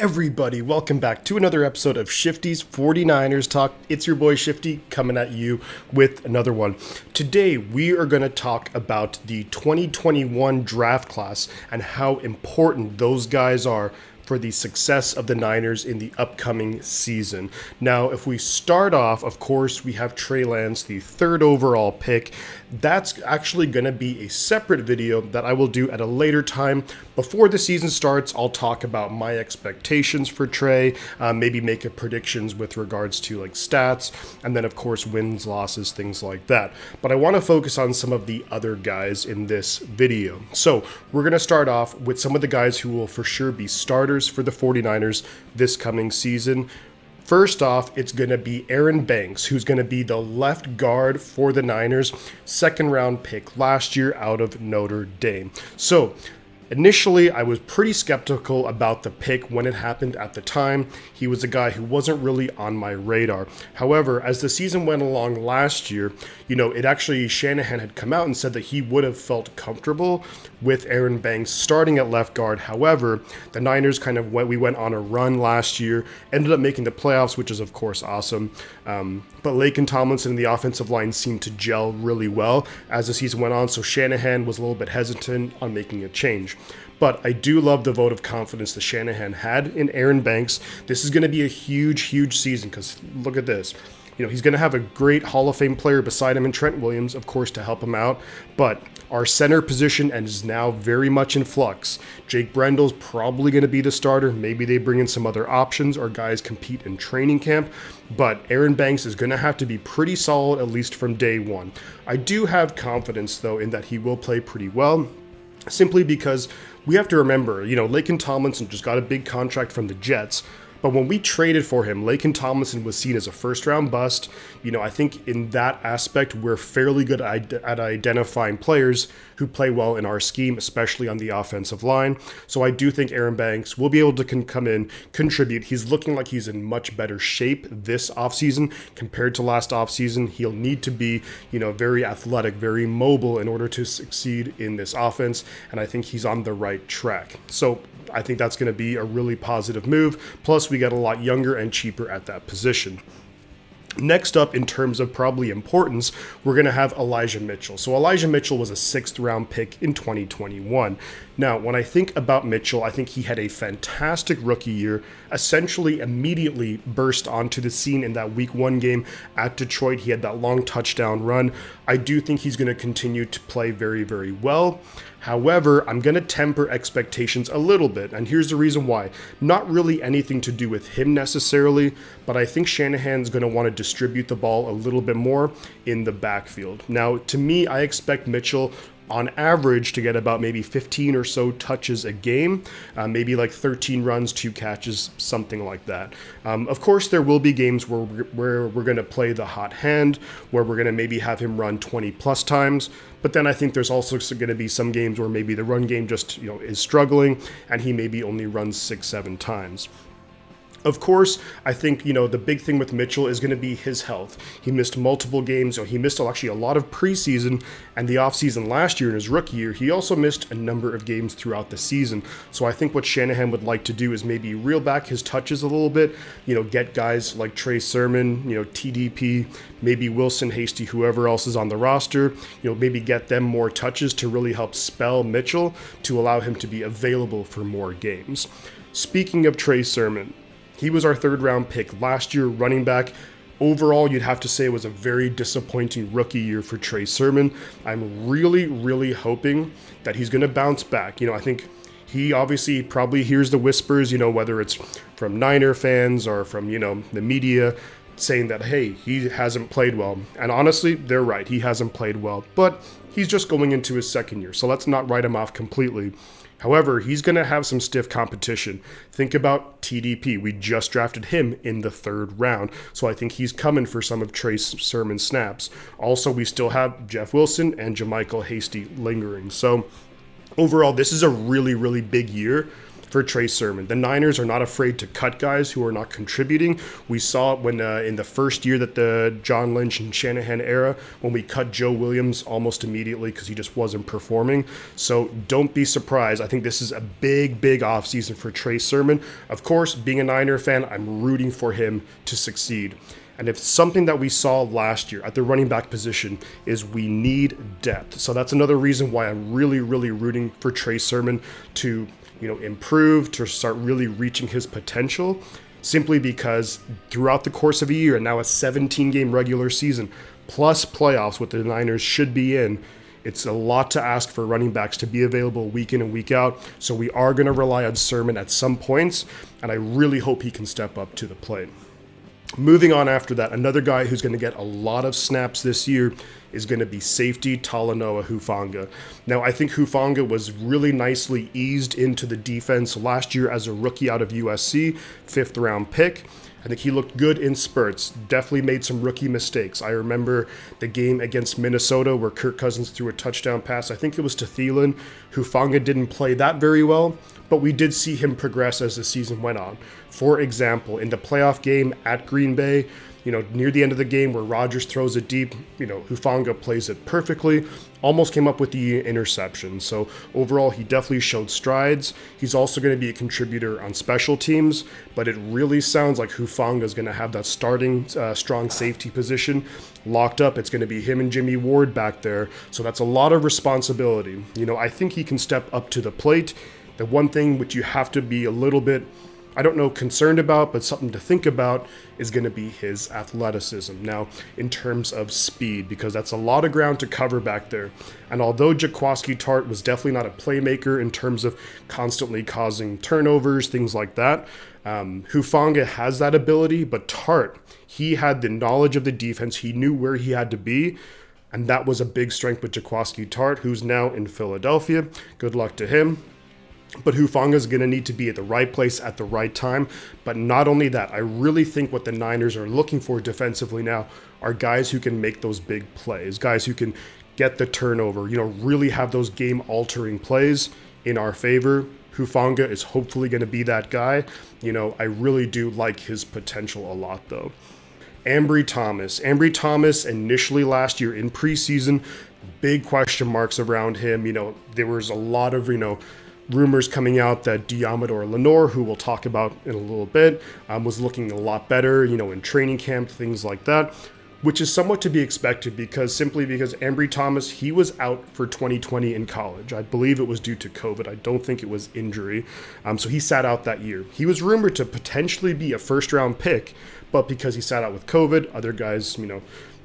everybody? Welcome back to another episode of Shifty's 49ers Talk. It's your boy Shifty coming at you with another one. Today, we are going to talk about the 2021 draft class and how important those guys are for the success of the Niners in the upcoming season. Now, if we start off, of course, we have Trey Lance, the third overall pick. That's actually going to be a separate video that I will do at a later time. Before the season starts, I'll talk about my expectations for Trey, maybe make a predictions with regards to like stats, and then of course wins, losses, things like that. But I want to focus on some of the other guys in this video. So we're going to start off with some of the guys who will for sure be starters for the 49ers this coming season. First off, it's going to be Aaron Banks, who's going to be the left guard for the Niners, second round pick last year out of Notre Dame. So initially, I was pretty skeptical about the pick when it happened at the time. He was a guy who wasn't really on my radar. However, as the season went along last year, Shanahan had come out and said that he would have felt comfortable with Aaron Banks starting at left guard. However, the Niners we went on a run last year, ended up making the playoffs, which is of course awesome. But Laken Tomlinson and the offensive line seemed to gel really well as the season went on, so Shanahan was a little bit hesitant on making a change. But I do love the vote of confidence that Shanahan had in Aaron Banks. This is going to be a huge, huge season because look at this. He's going to have a great Hall of Fame player beside him in Trent Williams, of course, to help him out. But our center position is now very much in flux. Jake Brendel's probably going to be the starter. Maybe they bring in some other options or guys compete in training camp. But Aaron Banks is going to have to be pretty solid, at least from day one. I do have confidence, though, in that he will play pretty well, simply because we have to remember, Laken Tomlinson just got a big contract from the Jets. But when we traded for him, Laken Tomlinson was seen as a first-round bust. I think in that aspect, we're fairly good at identifying players who play well in our scheme, especially on the offensive line. So I do think Aaron Banks will be able to come in, contribute. He's looking like he's in much better shape this offseason compared to last offseason. He'll need to be, very athletic, very mobile in order to succeed in this offense. And I think he's on the right track. So I think that's going to be a really positive move. Plus, we get a lot younger and cheaper at that position. Next up, in terms of probably importance, we're going to have Elijah Mitchell. So Elijah Mitchell was a 6th-round pick in 2021. Now, when I think about Mitchell, I think he had a fantastic rookie year, essentially immediately burst onto the scene in that Week 1 game at Detroit. He had that long touchdown run. I do think he's going to continue to play very, very well. However, I'm going to temper expectations a little bit, and here's the reason why. Not really anything to do with him necessarily, but I think Shanahan's going to want to distribute the ball a little bit more in the backfield. Now, to me, I expect Mitchell on average to get about maybe 15 or so touches a game, maybe like 13 runs, 2 catches, something like that. Of course, there will be games where we're going to play the hot hand, where we're going to maybe have him run 20 plus times. But then I think there's also going to be some games where maybe the run game just is struggling and he maybe only runs 6-7 times. Of course, I think, the big thing with Mitchell is going to be his health. He missed multiple games. He missed actually a lot of preseason and the offseason last year in his rookie year. He also missed a number of games throughout the season. So I think what Shanahan would like to do is maybe reel back his touches a little bit, get guys like Trey Sermon, TDP, maybe Wilson, Hasty, whoever else is on the roster, maybe get them more touches to really help spell Mitchell to allow him to be available for more games. Speaking of Trey Sermon, he was our 3rd-round pick last year, running back. Overall, you'd have to say it was a very disappointing rookie year for Trey Sermon. I'm really, really hoping that he's going to bounce back. I think he obviously probably hears the whispers, whether it's from Niner fans or from, the media saying that, hey, he hasn't played well. And honestly, they're right. He hasn't played well. But he's just going into his 2nd year, so let's not write him off completely. However, he's going to have some stiff competition. Think about TDP. We just drafted him in the 3rd round, so I think he's coming for some of Trey Sermon's snaps. Also, we still have Jeff Wilson and JaMychal Hasty lingering. So overall, this is a really, really big year for Trey Sermon. The Niners are not afraid to cut guys who are not contributing. We saw it when in the first year that the John Lynch and Shanahan era, when we cut Joe Williams almost immediately because he just wasn't performing. So don't be surprised. I think this is a big offseason for Trey Sermon. Of course, being a Niner fan, I'm rooting for him to succeed. And if something that we saw last year at the running back position is we need depth. So that's another reason why I'm really rooting for Trey Sermon to, improve, to start really reaching his potential, simply because throughout the course of a year, and now a 17-game regular season, plus playoffs, what the Niners should be in, it's a lot to ask for running backs to be available week in and week out. So we are going to rely on Sermon at some points, and I really hope he can step up to the plate. Moving on after that, another guy who's going to get a lot of snaps this year is going to be safety Talanoa Hufanga. Now, I think Hufanga was really nicely eased into the defense last year as a rookie out of USC, 5th round pick. I think he looked good in spurts, definitely made some rookie mistakes. I remember the game against Minnesota where Kirk Cousins threw a touchdown pass. I think it was to Thielen. Hufanga didn't play that very well, but we did see him progress as the season went on. For example, in the playoff game at Green Bay, near the end of the game where Rodgers throws it deep, Hufanga plays it perfectly, almost came up with the interception. So overall, he definitely showed strides. He's also going to be a contributor on special teams, but it really sounds like Hufanga is going to have that starting strong safety position locked up. It's going to be him and Jimmy Ward back there. So that's a lot of responsibility. I think he can step up to the plate. The one thing which you have to be a little bit, concerned about, but something to think about is going to be his athleticism. Now, in terms of speed, because that's a lot of ground to cover back there. And although Jaquiski Tartt was definitely not a playmaker in terms of constantly causing turnovers, things like that, Hufanga has that ability, but Tartt, he had the knowledge of the defense. He knew where he had to be. And that was a big strength with Jaquiski Tartt, who's now in Philadelphia. Good luck to him. But Hufanga is going to need to be at the right place at the right time. But not only that, I really think what the Niners are looking for defensively now are guys who can make those big plays, guys who can get the turnover, really have those game-altering plays in our favor. Hufanga is hopefully going to be that guy. I really do like his potential a lot, though. Ambry Thomas. Ambry Thomas initially last year in preseason, big question marks around him. There was a lot of, rumors coming out that Deommodore Lenoir, who we'll talk about in a little bit, was looking a lot better, in training camp, things like that, which is somewhat to be expected because Ambry Thomas, he was out for 2020 in college. I believe it was due to COVID. I don't think it was injury. So he sat out that year. He was rumored to potentially be a first-round pick, but because he sat out with COVID, other guys,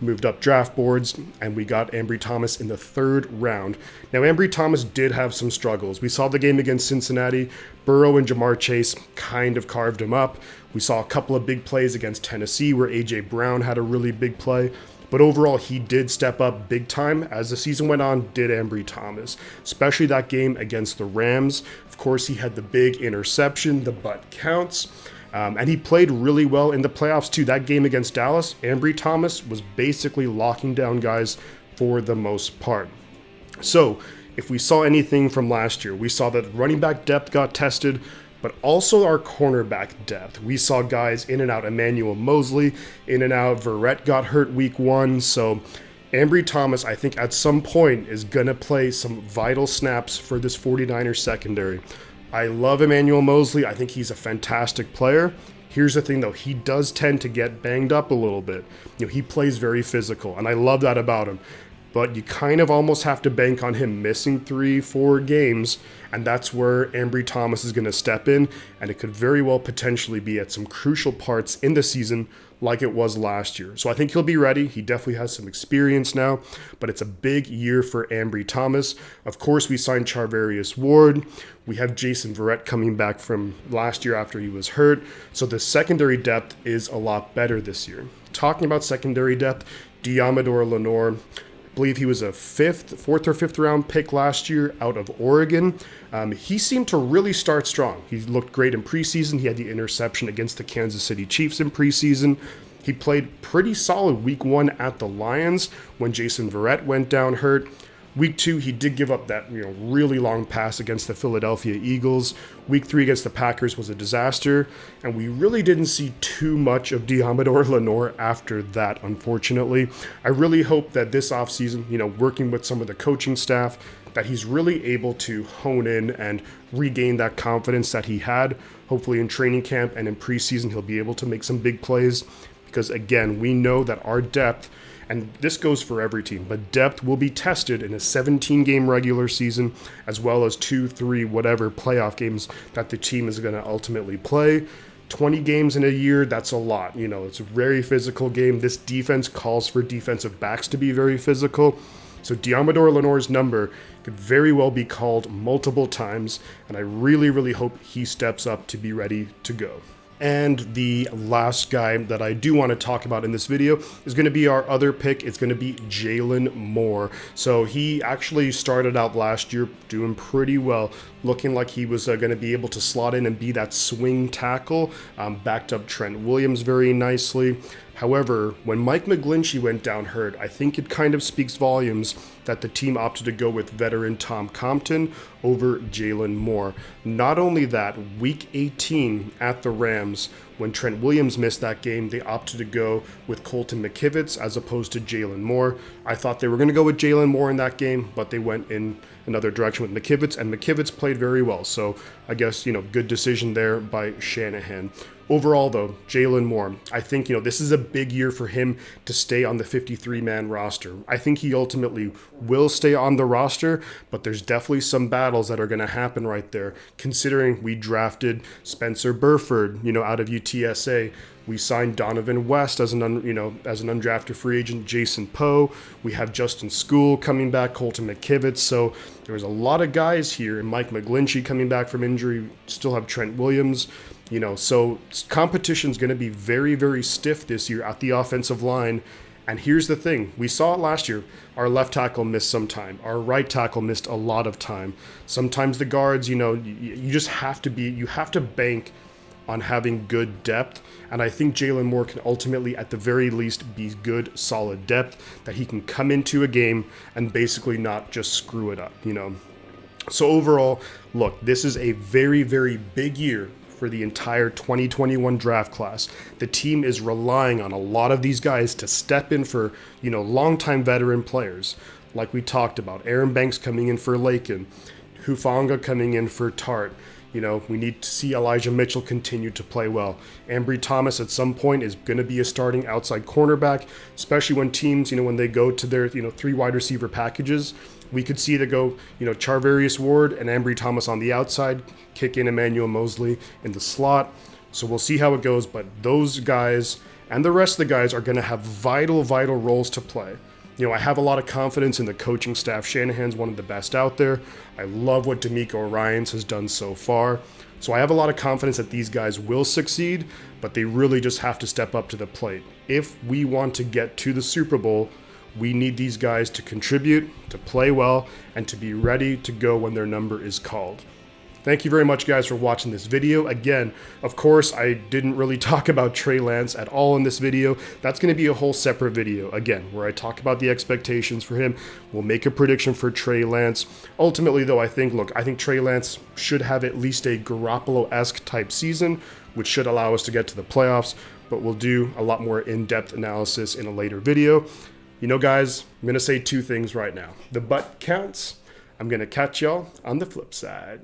moved up draft boards, and we got Ambry Thomas in the 3rd round. Now, Ambry Thomas did have some struggles. We saw the game against Cincinnati. Burrow and Jamar Chase kind of carved him up. We saw a couple of big plays against Tennessee where A.J. Brown had a really big play. But overall, he did step up big time as the season went on, did Ambry Thomas, especially that game against the Rams. Of course, he had the big interception, the butt counts. And he played really well in the playoffs too. That game against Dallas, Ambry Thomas was basically locking down guys for the most part. So if we saw anything from last year, we saw that running back depth got tested, but also our cornerback depth. We saw guys in and out. Emmanuel Mosley, in and out. Verrett got hurt week 1. So Ambry Thomas, I think at some point is going to play some vital snaps for this 49ers secondary. I love Emmanuel Mosley. I think he's a fantastic player. Here's the thing, though. He does tend to get banged up a little bit. He plays very physical, and I love that about him. But you kind of almost have to bank on him missing 3-4 games, and that's where Ambry Thomas is going to step in, and it could very well potentially be at some crucial parts in the season like it was last year. So I think he'll be ready. He definitely has some experience now, but it's a big year for Ambry Thomas. Of course, we signed Charvarius Ward. We have Jason Verrett coming back from last year after he was hurt. So the secondary depth is a lot better this year. Talking about secondary depth, Deommodore Lenoir, I believe he was a 4th or 5th round pick last year out of Oregon. He seemed to really start strong. He looked great in preseason. He had the interception against the Kansas City Chiefs in preseason. He played pretty solid week 1 at the Lions when Jason Verrett went down hurt. Week 2, he did give up that really long pass against the Philadelphia Eagles. Week 3 against the Packers was a disaster, and we really didn't see too much of Deommodore Lenoir after that, unfortunately. I really hope that this offseason, working with some of the coaching staff, that he's really able to hone in and regain that confidence that he had. Hopefully in training camp and in preseason, he'll be able to make some big plays, because again, we know that our depth, and this goes for every team, but depth will be tested in a 17-game regular season, as well as 2, 3, whatever playoff games that the team is going to ultimately play. 20 games in a year, that's a lot. It's a very physical game. This defense calls for defensive backs to be very physical. So Deommodore Lenoir's number could very well be called multiple times, and I really, really hope he steps up to be ready to go. And the last guy that I do want to talk about in this video is going to be our other pick. It's going to be Jaylon Moore. So he actually started out last year doing pretty well, looking like he was going to be able to slot in and be that swing tackle, backed up Trent Williams very nicely. However, when Mike McGlinchey went down hurt, I think it kind of speaks volumes that the team opted to go with veteran Tom Compton over Jaylon Moore. Not only that, week 18 at the Rams, when Trent Williams missed that game, they opted to go with Colton McKivitz as opposed to Jaylon Moore. I thought they were going to go with Jaylon Moore in that game, but they went in another direction with McKivitz, and McKivitz played very well. So I guess, good decision there by Shanahan. Overall, though, Jaylon Moore, I think, this is a big year for him to stay on the 53-man roster. I think he ultimately will stay on the roster, but there's definitely some battles that are going to happen right there, considering we drafted Spencer Burford, out of UTSA. We signed Donovan West as an undrafted free agent, Jason Poe. We have Justin School coming back, Colton McKivitz. So there's a lot of guys here, and Mike McGlinchey coming back from injury. Still have Trent Williams. So competition's going to be very, very stiff this year at the offensive line. And here's the thing. We saw it last year. Our left tackle missed some time. Our right tackle missed a lot of time. Sometimes the guards, you just have to bank on having good depth. And I think Jaylon Moore can ultimately, at the very least, be good, solid depth, that he can come into a game and basically not just screw it up, So overall, look, this is a very, very big year for the entire 2021 draft class. The team is relying on a lot of these guys to step in for, longtime veteran players. Like we talked about, Aaron Banks coming in for Lakin, Hufanga coming in for Tart. We need to see Elijah Mitchell continue to play well. Ambry Thomas at some point is going to be a starting outside cornerback, especially when teams, when they go to their, 3 wide receiver packages. We could see to go, Charvarius Ward and Ambry Thomas on the outside, kick in Emmanuel Mosley in the slot. So we'll see how it goes, but those guys and the rest of the guys are going to have vital, vital roles to play. I have a lot of confidence in the coaching staff. Shanahan's one of the best out there. I love what D'Amico Ryans has done so far. So I have a lot of confidence that these guys will succeed, but they really just have to step up to the plate. If we want to get to the Super Bowl, we need these guys to contribute, to play well, and to be ready to go when their number is called. Thank you very much, guys, for watching this video. Again, of course, I didn't really talk about Trey Lance at all in this video. That's going to be a whole separate video, again, where I talk about the expectations for him. We'll make a prediction for Trey Lance. Ultimately, though, I think Trey Lance should have at least a Garoppolo-esque type season, which should allow us to get to the playoffs, but we'll do a lot more in-depth analysis in a later video. Guys, I'm going to say 2 things right now. The butt counts. I'm going to catch y'all on the flip side.